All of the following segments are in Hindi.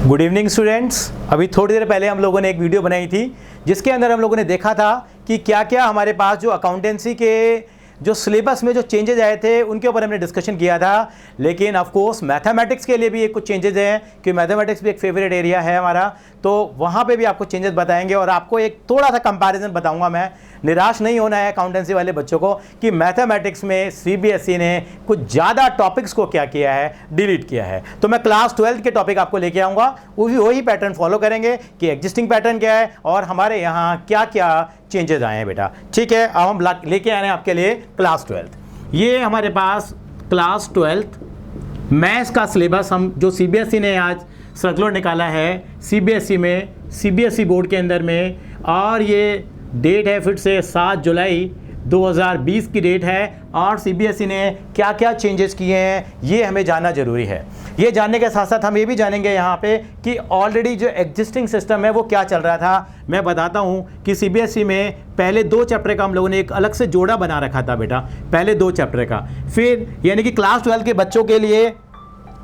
Good evening students. अभी थोड़ी देर पहले हम लोगों ने एक वीडियो बनाई थी जिसके अंदर हम लोगों ने देखा था कि क्या क्या हमारे पास जो अकाउंटेंसी के जो सिलेबस में जो चेंजेज आए थे उनके ऊपर हमने डिस्कशन किया था। लेकिन ऑफ कोर्स मैथमेटिक्स के लिए भी एक कुछ चेंजेज हैं कि मैथमेटिक्स भी एक फेवरेट एरिया है हमारा, तो वहाँ पे भी आपको चेंजेस बताएंगे और आपको एक थोड़ा सा कंपैरिजन बताऊंगा। मैं निराश नहीं होना है अकाउंटेंसी वाले बच्चों को कि मैथमेटिक्स में सीबीएसई ने कुछ ज़्यादा टॉपिक्स को क्या किया है, डिलीट किया है। तो मैं क्लास 12 के टॉपिक आपको लेके आऊँगा, वही पैटर्न फॉलो करेंगे कि एग्जिस्टिंग पैटर्न क्या है और हमारे यहाँ क्या क्या चेंजेस आए हैं बेटा। ठीक है, अब हम लेके आए हैं आपके लिए क्लास 12। ये हमारे पास क्लास 12 मैथ्स का सिलेबस हम जो सीबीएसई ने आज सर्कुलर निकाला है सीबीएसई में, सीबीएसई बोर्ड के अंदर में, और ये डेट है फिर से 7 जुलाई 2020 की डेट है। और सीबीएसई ने क्या क्या चेंजेस किए हैं ये हमें जानना जरूरी है। ये जानने के साथ साथ हम ये भी जानेंगे यहाँ पे कि ऑलरेडी जो एग्जिस्टिंग सिस्टम है वो क्या चल रहा था। मैं बताता हूँ कि सीबीएसई में पहले 2 चैप्टर का हम लोगों ने एक अलग से जोड़ा बना रखा था बेटा, पहले 2 चैप्टर का। फिर यानी कि क्लास 12 के बच्चों के लिए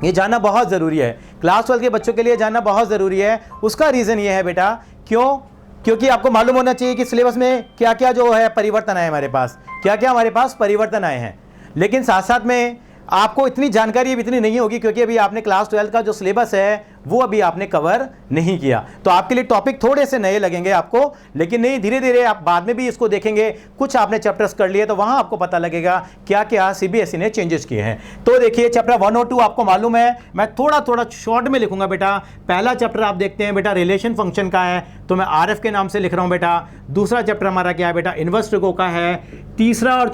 ये जानना बहुत ज़रूरी है, क्लास 12 के बच्चों के लिए जानना बहुत ज़रूरी है। उसका रीज़न ये है बेटा, क्योंकि आपको मालूम होना चाहिए कि सिलेबस में क्या क्या जो है परिवर्तन आए हमारे पास, क्या क्या हमारे पास परिवर्तन आए हैं। लेकिन साथ साथ में आपको इतनी जानकारी अब इतनी नहीं होगी क्योंकि अभी आपने क्लास 12 का जो सिलेबस है वो अभी आपने कवर नहीं किया, तो आपके लिए टॉपिक थोड़े से नए लगेंगे आपको। लेकिन नहीं, धीरे धीरे आप बाद में भी इसको देखेंगे, कुछ आपने चैप्टर्स कर लिए तो वहाँ आपको पता लगेगा क्या क्या सीबीएसई ने चेंजेस किए हैं। तो देखिए चैप्टर 1 और 2 आपको मालूम है, मैं थोड़ा थोड़ा शॉर्ट में लिखूंगा बेटा। पहला चैप्टर आप देखते हैं बेटा रिलेशन फंक्शन का है, तो मैं आरएफ के नाम से लिख रहा हूँ बेटा। दूसरा चैप्टर हमारा क्या है बेटा, इनवर्स ट्रिगो का है। तीसरा और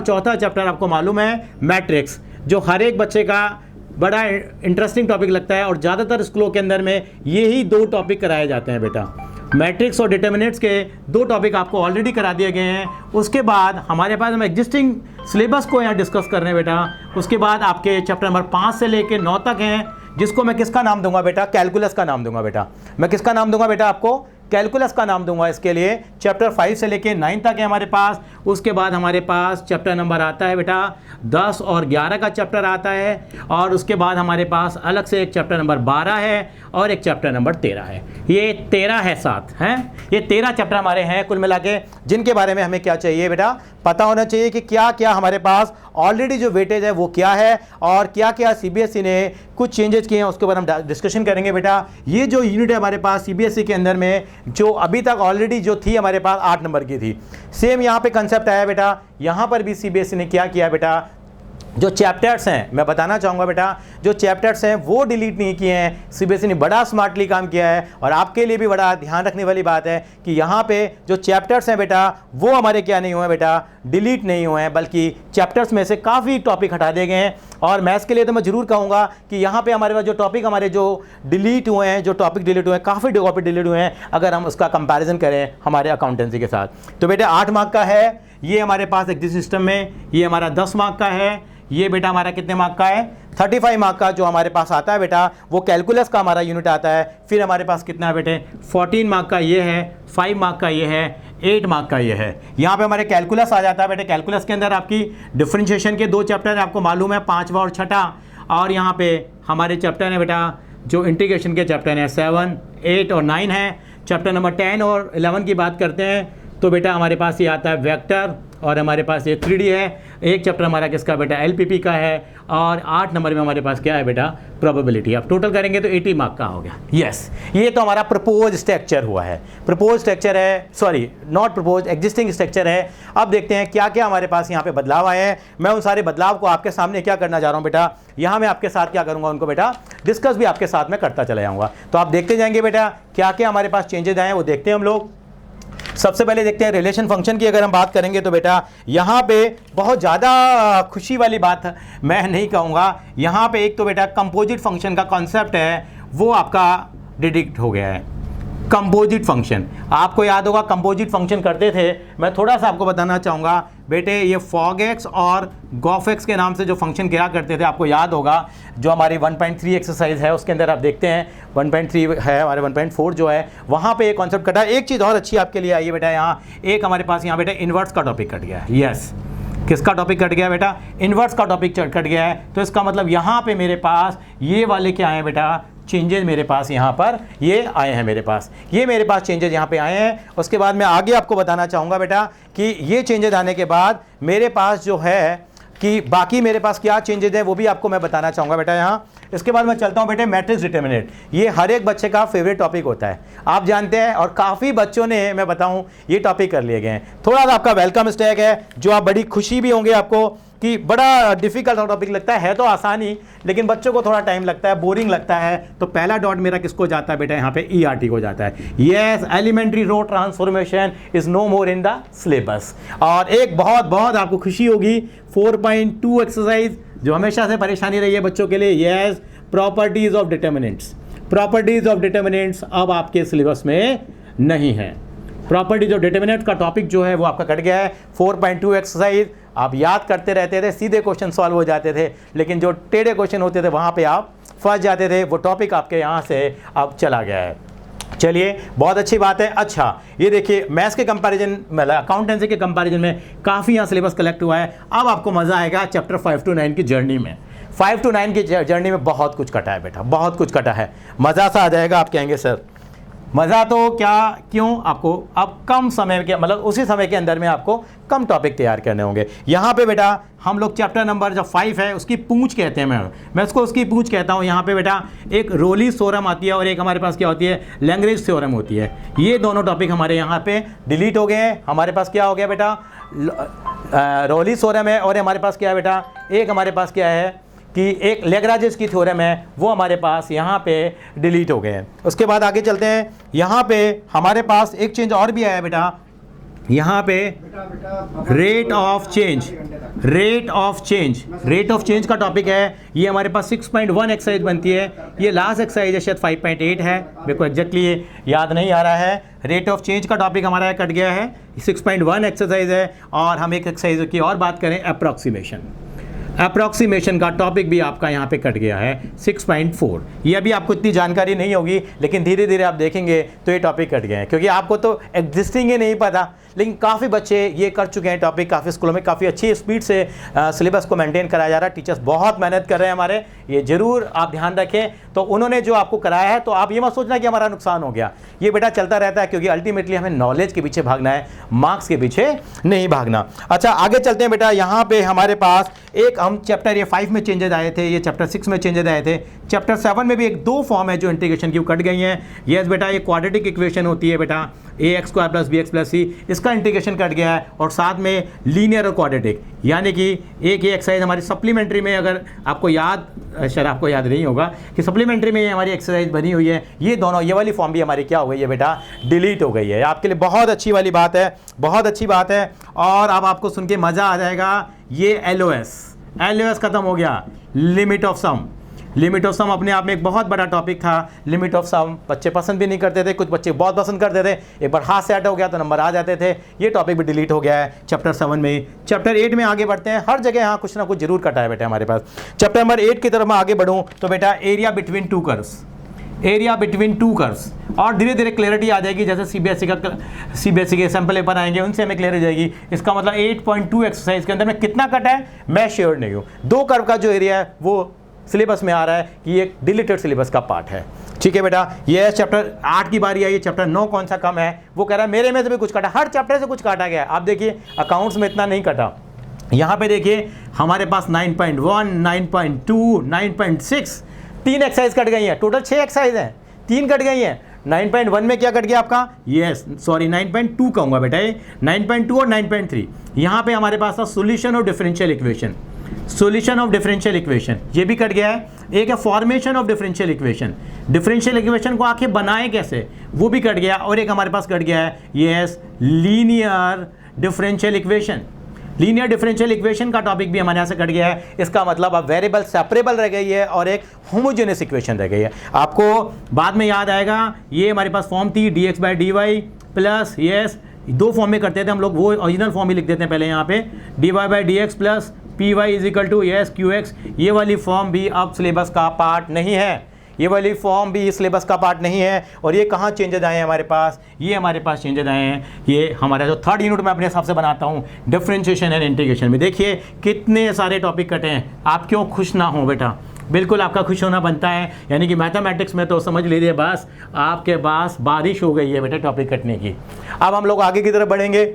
चौथा चैप्टर आपको मालूम है मैट्रिक्स, जो हर एक बच्चे का बड़ा इंटरेस्टिंग टॉपिक लगता है और ज़्यादातर स्कूलों के अंदर में यही 2 टॉपिक कराए जाते हैं बेटा। मैट्रिक्स और डिटर्मिनेंट्स के 2 टॉपिक आपको ऑलरेडी करा दिए गए हैं। उसके बाद हमारे पास हम एग्जिस्टिंग सिलेबस को यहाँ डिस्कस कर रहे हैं बेटा। उसके बाद आपके चैप्टर नंबर 5 से लेकर 9 तक हैं, जिसको मैं किसका नाम दूंगा बेटा, कैलकुलस का नाम दूंगा बेटा। मैं किसका नाम दूंगा बेटा, आपको कैलकुलस का नाम दूंगा इसके लिए। चैप्टर 5 से लेके 9 तक है हमारे पास। उसके बाद हमारे पास चैप्टर नंबर आता है बेटा 10 और 11 का चैप्टर आता है। और उसके बाद हमारे पास अलग से एक चैप्टर नंबर 12 है और एक चैप्टर नंबर 13 है। ये 13 है, 7 हैं, ये 13 चैप्टर हमारे हैं कुल मिला के, जिनके बारे में हमें क्या चाहिए बेटा, पता होना चाहिए कि क्या क्या हमारे पास ऑलरेडी जो वेटेज है वो क्या है और क्या क्या सीबीएसई ने कुछ चेंजेस किए हैं, उसके ऊपर हम डिस्कशन करेंगे बेटा। ये जो यूनिट है हमारे पास सीबीएसई के अंदर में, जो अभी तक ऑलरेडी जो थी हमारे पास 8 नंबर की थी, सेम यहाँ पे कंसेप्ट आया बेटा। यहाँ पर भी सीबीएसई ने क्या किया बेटा, जो चैप्टर्स हैं मैं बताना चाहूँगा बेटा, जो चैप्टर्स हैं वो डिलीट नहीं किए हैं। सीबीएसई ने बड़ा स्मार्टली काम किया है और आपके लिए भी बड़ा ध्यान रखने वाली बात है कि यहाँ पे जो चैप्टर्स हैं बेटा वो हमारे क्या नहीं हुए हैं बेटा, डिलीट नहीं हुए हैं, बल्कि चैप्टर्स में से काफ़ी टॉपिक हटा दिए गए हैं। और मैथ्स के लिए तो मैं ज़रूर कहूँगा कि यहाँ पे हमारे पास जो टॉपिक हमारे जो डिलीट हुए हैं, जो टॉपिक डिलीट हुए हैं, काफ़ी टॉपिक डिलीट हुए हैं अगर हम उसका कंपैरिजन करें हमारे अकाउंटेंसी के साथ। तो बेटा 8 मार्क का है ये हमारे पास एग्जिस्ट सिस्टम में, ये हमारा 10 मार्क का है। ये बेटा हमारा कितने मार्क का है, 35 मार्क का जो हमारे पास आता है बेटा, वो कैलकुलस का हमारा यूनिट आता है। फिर हमारे पास कितना है बेटे, 14 मार्क का ये है, 5 मार्क का ये है, 8 मार्क का ये है। यहाँ पे हमारे कैलकुलस आ जाता है बेटे। कैलकुलस के अंदर आपकी डिफरेंशिएशन के 2 चैप्टर आपको मालूम है, 5वां और 6ठा। और यहाँ पे हमारे चैप्टर है बेटा जो इंटीग्रेशन के चैप्टर हैं 7, 8 और 9 है। चैप्टर नंबर 10 और 11 की बात करते हैं तो बेटा हमारे पास ये आता है वेक्टर और हमारे पास ये 3D है। एक चैप्टर हमारा किसका बेटा, एलपीपी का है। और 8 नंबर में हमारे पास क्या है बेटा, प्रोबेबिलिटी। आप टोटल करेंगे तो 80 मार्क का हो गया। यस, ये तो हमारा प्रपोज स्ट्रक्चर हुआ है, प्रपोज स्ट्रक्चर है, sorry not propose, existing structure है। अब देखते हैं क्या क्या हमारे पास यहाँ पे बदलाव आए हैं। मैं उन सारे बदलाव को आपके सामने क्या करना जा रहा हूँ बेटा, यहाँ मैं आपके साथ क्या करूँगा, उनको बेटा डिस्कस भी आपके साथ में करता चला जाऊँगा। तो आप देखते जाएंगे बेटा क्या क्या हमारे पास चेंजेस आए हैं, वो देखते हैं हम लोग। सबसे पहले देखते हैं रिलेशन फंक्शन की अगर हम बात करेंगे तो बेटा यहाँ पे बहुत ज़्यादा खुशी वाली बात मैं नहीं कहूँगा। यहाँ पे एक तो बेटा कंपोजिट फंक्शन का कॉन्सेप्ट है वो आपका डिडक्ट हो गया है। कंपोजिट फंक्शन आपको याद होगा, कंपोजिट फंक्शन करते थे। मैं थोड़ा सा आपको बताना चाहूँगा बेटे, ये फॉगएक्स और गॉफएक्स के नाम से जो फंक्शन किया करते थे आपको याद होगा। जो हमारी 1.3 एक्सरसाइज है उसके अंदर आप देखते हैं 1.3 है, हमारे 1.4 जो है वहाँ पे एक कॉन्सेप्ट कटा। एक चीज़ और अच्छी आपके लिए आई है बेटा, यहाँ एक हमारे पास यहाँ बेटा इन्वर्स का टॉपिक कट गया है। यस, किसका टॉपिक कट गया बेटा, इन्वर्स का टॉपिक कट गया है। तो इसका मतलब यहाँ पे मेरे पास ये वाले क्या हैं बेटा, चेंजेस मेरे पास यहाँ पर ये आए हैं, मेरे पास ये मेरे पास चेंजेस यहाँ पे आए हैं। उसके बाद मैं आगे आपको बताना चाहूँगा बेटा कि ये चेंजेस आने के बाद मेरे पास जो है कि बाकी मेरे पास क्या चेंजेस है वो भी आपको मैं बताना चाहूँगा बेटा यहाँ। इसके बाद मैं चलता हूँ बेटे मैट्रिक्स डिटर्मिनेंट। ये हर एक बच्चे का फेवरेट टॉपिक होता है, आप जानते हैं, और काफ़ी बच्चों ने मैं बताऊँ ये टॉपिक कर लिए गए हैं। थोड़ा सा आपका वेलकम स्टैक है, जो आप बड़ी खुशी भी होंगे आपको कि बड़ा डिफिकल्ट टॉपिक लगता है तो आसानी, लेकिन बच्चों को थोड़ा टाइम लगता है, बोरिंग लगता है। तो पहला डॉट मेरा किसको जाता है बेटा, यहाँ पे ERT को जाता है। Yes, elementary row transformation is no more in the syllabus. और एक बहुत बहुत आपको खुशी होगी 4.2 एक्सरसाइज जो हमेशा से परेशानी रही है बच्चों के लिए। Yes, properties of determinants. Properties of determinants अब आपके सिलेबस में नहीं है। प्रॉपर्टीज ऑफ डिटर्मिनेंट्स का टॉपिक जो है वो आपका कट गया है। 4.2 एक्सरसाइज आप याद करते रहते थे, सीधे क्वेश्चन सॉल्व हो जाते थे, लेकिन जो टेढ़े क्वेश्चन होते थे वहाँ पे आप फंस जाते थे। वो टॉपिक आपके यहाँ से अब चला गया है। चलिए, बहुत अच्छी बात है। अच्छा, ये देखिए मैथ्स के कंपैरिजन मतलब अकाउंटेंसी के कंपैरिजन में काफ़ी यहाँ सिलेबस कलेक्ट हुआ है। अब आपको मज़ा आएगा चैप्टर 5 to 9 की जर्नी में। 5 to 9 की जर्नी में बहुत कुछ कटा है बेटा, बहुत कुछ कटा है। मज़ा सा आ जाएगा। आप कहेंगे सर मज़ा तो क्या, क्यों? आपको अब कम समय के मतलब उसी समय के अंदर में आपको कम टॉपिक तैयार करने होंगे। यहाँ पे बेटा हम लोग चैप्टर नंबर जो 5 है उसकी पूंछ कहते हैं, मैं उसको उसकी पूंछ कहता हूँ। यहाँ पे बेटा एक रोलीज थ्योरम आती है और एक हमारे पास क्या होती है, लैग्रेंज थ्योरम होती है। ये दोनों टॉपिक हमारे यहाँ पे डिलीट हो गए हैं। हमारे पास क्या हो गया बेटा, रोलीज थ्योरम है, और हमारे पास क्या है बेटा, एक हमारे पास क्या है कि एक लैग्रांज की थ्योरम है, वो हमारे पास यहाँ पे डिलीट हो गए हैं। उसके बाद आगे चलते हैं। यहाँ पे हमारे पास एक चेंज और भी आया है बेटा, यहाँ पे rate of change. Rate of change, rate of change का टॉपिक है। ये हमारे पास 6.1 एक्सरसाइज बनती है। ये लास्ट एक्सरसाइज है, शायद 5.8 है, मेरे को एग्जैक्टली याद नहीं आ रहा है। रेट ऑफ चेंज का टॉपिक हमारा कट गया है, 6.1 एक्सरसाइज है। और हम एक एक्सरसाइज की और बात करें, अप्रॉक्सीमेशन। अप्रॉक्सीमेशन का टॉपिक भी आपका यहाँ पे कट गया है 6.4। ये अभी आपको इतनी जानकारी नहीं होगी, लेकिन धीरे धीरे आप देखेंगे तो ये टॉपिक कट गए हैं, क्योंकि आपको तो एग्जिस्टिंग ही नहीं पता। लेकिन काफ़ी बच्चे ये कर चुके हैं टॉपिक, काफ़ी स्कूलों में काफ़ी अच्छी स्पीड से सिलेबस को मेंटेन कराया जा रहा है। टीचर्स बहुत मेहनत कर रहे हैं हमारे, ये ज़रूर आप ध्यान रखें। तो उन्होंने जो आपको कराया है, तो आप ये मत सोचना कि हमारा नुकसान हो गया। ये बेटा चलता रहता है, क्योंकि अल्टीमेटली हमें नॉलेज के पीछे भागना है, मार्क्स के पीछे नहीं भागना। अच्छा, आगे चलते हैं बेटा। यहाँ पे हमारे पास एक हम चैप्टर ये 5 में चेंजेस आए थे, ये चैप्टर 6 में चेंजेस आए थे। चैप्टर 7 में भी एक दो फॉर्म है जो इंटीग्रेशन की कट गई हैं। यस बेटा, ये क्वाड्रेटिक इक्वेशन होती है बेटा, ax² + bx + c, इसका इंटीग्रेशन कट गया है। और साथ में लीनियर और क्वाड्रेटिक, यानी कि एक ये एक्सरसाइज हमारी सप्लीमेंट्री में, अगर आपको याद, शायद आपको याद नहीं होगा कि सप्लीमेंट्री में ये हमारी एक्सरसाइज बनी हुई है। ये दोनों, ये वाली फॉर्म भी हमारी क्या हो गई है बेटा, डिलीट हो गई है। आपके लिए बहुत अच्छी वाली बात है, बहुत अच्छी बात है। और अब आपको सुन के मज़ा आ जाएगा। ये LOS खत्म हो गया। Limit of sum, limit of sum अपने आप में एक बहुत बड़ा टॉपिक था। लिमिट ऑफ सम बच्चे पसंद भी नहीं करते थे, कुछ बच्चे बहुत पसंद करते थे। एक बार हाथ से हट हो गया तो नंबर आ जाते थे। ये टॉपिक भी डिलीट हो गया है चैप्टर 7 में। चैप्टर 8 में आगे बढ़ते हैं। हर जगह यहाँ कुछ ना कुछ जरूर कटा है बेटा हमारे पास। चैप्टर नंबर 8 की तरफ मैं आगे बढ़ूँ तो बेटा area between two curves, area between two curves, और धीरे धीरे क्लैरिटी आ जाएगी। जैसे सीबीएसई के सैंपल पेपर आएंगे, उनसे हमें क्लियर हो जाएगी। इसका मतलब 8.2 एक्सरसाइज के अंदर में कितना कटा है मैं श्योर नहीं हूँ। दो कर्व का जो एरिया है वो सिलेबस में आ रहा है कि ये डिलीटेड सिलेबस का पार्ट है। ठीक है बेटा, ये चैप्टर 8 की बारी आई है। चैप्टर 9 कौन सा कम है, वो कह रहा है मेरे में से भी कुछ कटा। हर चैप्टर से कुछ काटा गया है। आप देखिए अकाउंट्स में इतना नहीं कटा। यहाँ पे देखिए हमारे पास 9.1, 9.2, 9.6, 3 एक्सरसाइज कट गई हैं। टोटल 6 एक्सरसाइज हैं, 3 कट गई हैं। 9.1 में क्या कट गया आपका, यस सॉरी 9.2 कहूँगा बेटा, ये 9.2 और 9.3। यहाँ पे हमारे पास था solution of differential equation, solution of differential equation, ये भी कट गया है। एक है formation of differential equation, differential equation को आखिर बनाए कैसे, वो भी कट गया। और एक हमारे पास कट गया है yes linear differential equation. Linear differential equation का टॉपिक भी हमारे यहाँ से कट गया है। इसका मतलब अब वेरिएबल सेपरेबल रह गई है और एक होमोजेनियस इक्वेशन रह गई है। आपको बाद में याद आएगा, ये हमारे पास फॉर्म थी dx/dy प्लस यस, दो फॉर्म में करते थे हम लोग, वो ओरिजिनल फॉर्म ही लिख देते हैं पहले यहाँ पे, dy/dx plus py = yes qx। ये वाली फॉर्म भी अब सिलेबस का पार्ट नहीं है, ये वाली फॉर्म भी सिलेबस का पार्ट नहीं है। और ये कहाँ चेंजेस आए हैं हमारे पास, ये हमारे पास चेंजेस आए हैं, ये हमारा जो 3rd यूनिट में अपने हिसाब से बनाता हूँ डिफरेंशिएशन एंड इंटीग्रेशन में। देखिए कितने सारे टॉपिक कटे हैं। आप क्यों खुश ना हो बेटा, बिल्कुल आपका खुश होना बनता है, यानी कि मैथमेटिक्स में तो समझ लीजिए बस आपके पास बारिश हो गई है बेटा टॉपिक कटने की। अब हम लोग आगे की तरफ बढ़ेंगे।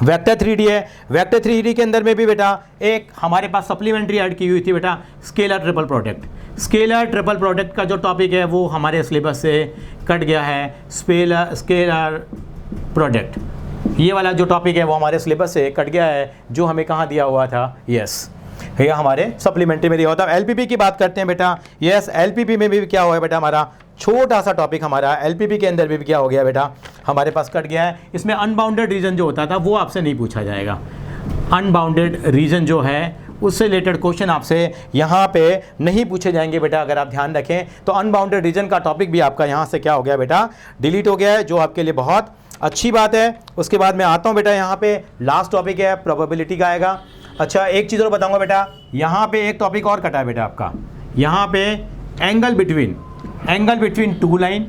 वेक्टर 3D है, वेक्टर 3D के अंदर में भी बेटा एक हमारे पास सप्लीमेंट्री ऐड की हुई थी बेटा, scalar triple product. Scalar triple product का जो टॉपिक है वो हमारे सिलेबस से कट गया है। स्केलर प्रोडक्ट ये वाला जो टॉपिक है वो हमारे सिलेबस से कट गया है, जो हमें कहाँ दिया हुआ था, यस ये हमारे सप्लीमेंट्री में दिया होता है। एलपीपी की बात करते हैं बेटा, यस एलपीपी में भी क्या हुआ है बेटा, हमारा छोटा सा टॉपिक हमारा एलपीपी के अंदर भी क्या हो गया बेटा, हमारे पास कट गया है। इसमें अनबाउंडेड रीजन जो होता था वो आपसे नहीं पूछा जाएगा। अनबाउंडेड रीजन जो है उससे रिलेटेड क्वेश्चन आपसे यहाँ पे नहीं पूछे जाएंगे बेटा, अगर आप ध्यान रखें तो अनबाउंडेड रीजन का टॉपिक भी आपका यहाँ से क्या हो गया बेटा, डिलीट हो गया है, जो आपके लिए बहुत अच्छी बात है। उसके बाद मैं आता हूँ बेटा, यहाँ पे लास्ट टॉपिक है प्रोबेबिलिटी का आएगा। अच्छा एक चीज़ और बताऊँगा बेटा, यहाँ पे एक टॉपिक और कटा है बेटा आपका, यहाँ पे एंगल बिटवीन टू लाइन,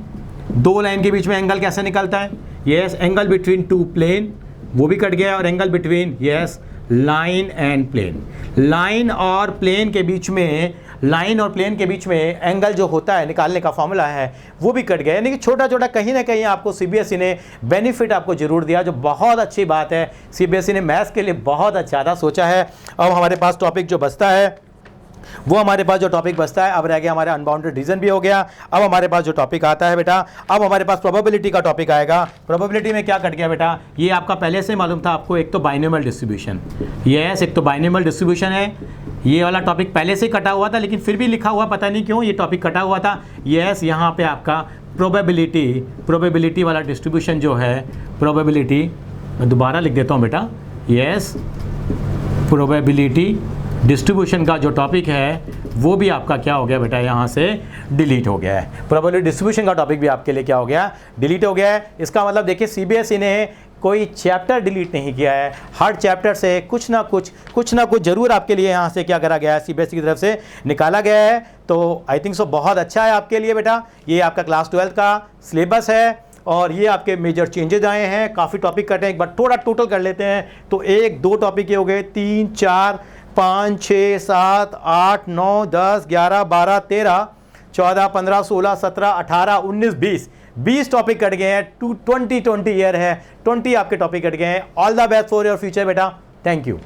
दो लाइन के बीच में एंगल कैसे निकलता है, yes angle between two plane वो भी कट गया, और angle between yes line and plane, line और प्लेन के बीच में एंगल जो होता है निकालने का फॉर्मूला है वो भी कट गया। यानी कि छोटा छोटा कहीं ना कहीं आपको सीबीएसई ने बेनिफिट आपको जरूर दिया, जो बहुत अच्छी बात है। सीबीएसई ने मैथ्स के लिए बहुत अच्छा सोचा है। अब हमारे पास टॉपिक जो बचता है वो हमारे पास जो टॉपिक बचता है, अब रह गया हमारे अनबाउंडेड रीजन भी हो गया। अब हमारे पास जो टॉपिक आता है बेटा, अब हमारे पास प्रोबेबिलिटी का टॉपिक आएगा। प्रोबेबिलिटी में क्या कट गया बेटा, ये आपका पहले से मालूम था आपको, एक तो बाइनोमियल डिस्ट्रीब्यूशन, यस एक तो बाइनोमियल डिस्ट्रीब्यूशन है, ये वाला टॉपिक पहले से कटा हुआ था, लेकिन फिर भी लिखा हुआ पता नहीं क्यों ये टॉपिक कटा हुआ था। यस यहाँ पे आपका प्रोबेबिलिटी वाला डिस्ट्रीब्यूशन जो है, प्रोबेबिलिटी मैं दोबारा लिख देता हूँ बेटा, यस प्रोबेबिलिटी डिस्ट्रीब्यूशन का जो टॉपिक है वो भी आपका क्या हो गया बेटा, यहाँ से डिलीट हो गया है। प्रोबेबिलिटी डिस्ट्रीब्यूशन का टॉपिक भी आपके लिए क्या हो गया, डिलीट हो गया है। इसका मतलब देखिए सीबीएसई ने कोई चैप्टर डिलीट नहीं किया है, हर चैप्टर से कुछ ना कुछ जरूर आपके लिए यहाँ से क्या करा गया है, सीबीएसई की तरफ से निकाला गया है। तो आई थिंक सो बहुत अच्छा है आपके लिए बेटा। ये आपका क्लास 12 का सिलेबस है और ये आपके मेजर चेंजेज आए हैं, काफ़ी टॉपिक कटे हैं। एक बार थोड़ा टोटल कर लेते हैं तो 1 2 टॉपिक ये हो गए, 3 4 5 6 7 8 9 10 11 12 13 14 15 16 17 18 19 20 टॉपिक कट गए हैं। 2020 ईयर है, 20 आपके टॉपिक कट गए हैं। All the best for your future बेटा, थैंक यू।